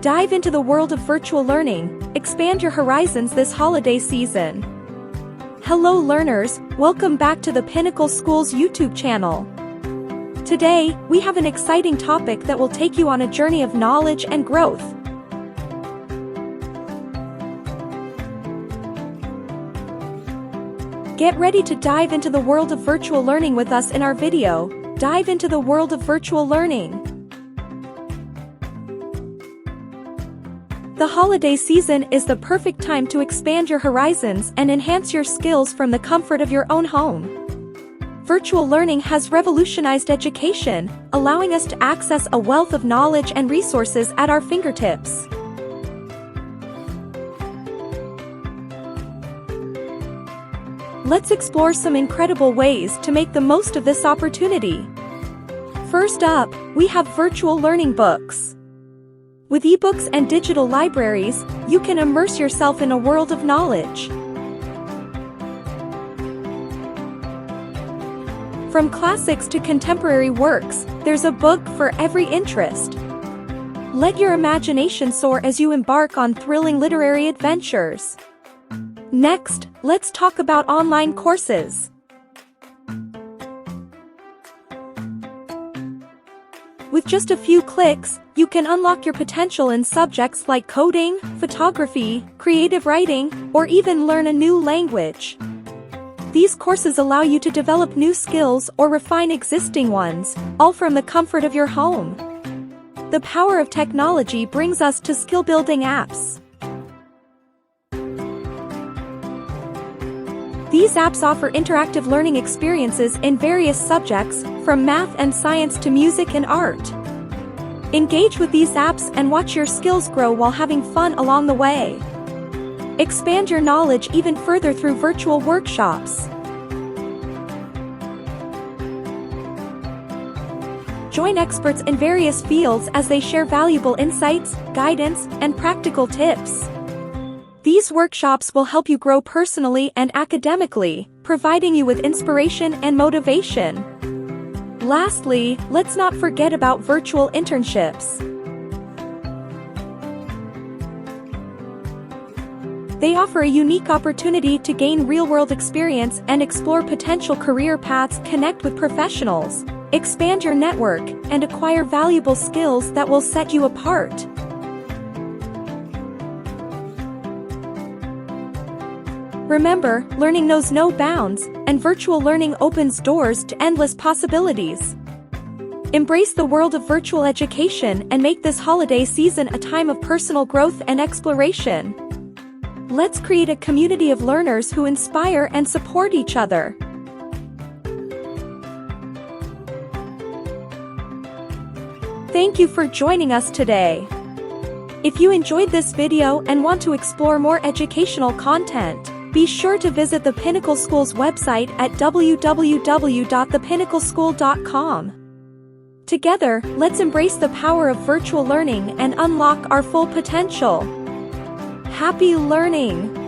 Dive into the world of virtual learning, expand your horizons this holiday season. Hello learners, welcome back to the Pinnacle School's YouTube channel. Today, we have an exciting topic that will take you on a journey of knowledge and growth. Get ready to dive into the world of virtual learning with us in our video. Dive into the world of virtual learning. The holiday season is the perfect time to expand your horizons and enhance your skills from the comfort of your own home. Virtual learning has revolutionized education, allowing us to access a wealth of knowledge and resources at our fingertips. Let's explore some incredible ways to make the most of this opportunity. First up, we have virtual learning books. With ebooks and digital libraries, you can immerse yourself in a world of knowledge. From classics to contemporary works, there's a book for every interest. Let your imagination soar as you embark on thrilling literary adventures. Next, let's talk about online courses. With just a few clicks, you can unlock your potential in subjects like coding, photography, creative writing, or even learn a new language. These courses allow you to develop new skills or refine existing ones, all from the comfort of your home. The power of technology brings us to skill-building apps. These apps offer interactive learning experiences in various subjects, from math and science to music and art. Engage with these apps and watch your skills grow while having fun along the way. Expand your knowledge even further through virtual workshops. Join experts in various fields as they share valuable insights, guidance, and practical tips. These workshops will help you grow personally and academically, providing you with inspiration and motivation. Lastly, let's not forget about virtual internships. They offer a unique opportunity to gain real-world experience and explore potential career paths, connect with professionals, expand your network, and acquire valuable skills that will set you apart. Remember, learning knows no bounds, and virtual learning opens doors to endless possibilities. Embrace the world of virtual education and make this holiday season a time of personal growth and exploration. Let's create a community of learners who inspire and support each other. Thank you for joining us today. If you enjoyed this video and want to explore more educational content, be sure to visit the Pinnacle School's website at www.thepinnacleschool.com. Together, let's embrace the power of virtual learning and unlock our full potential. Happy learning!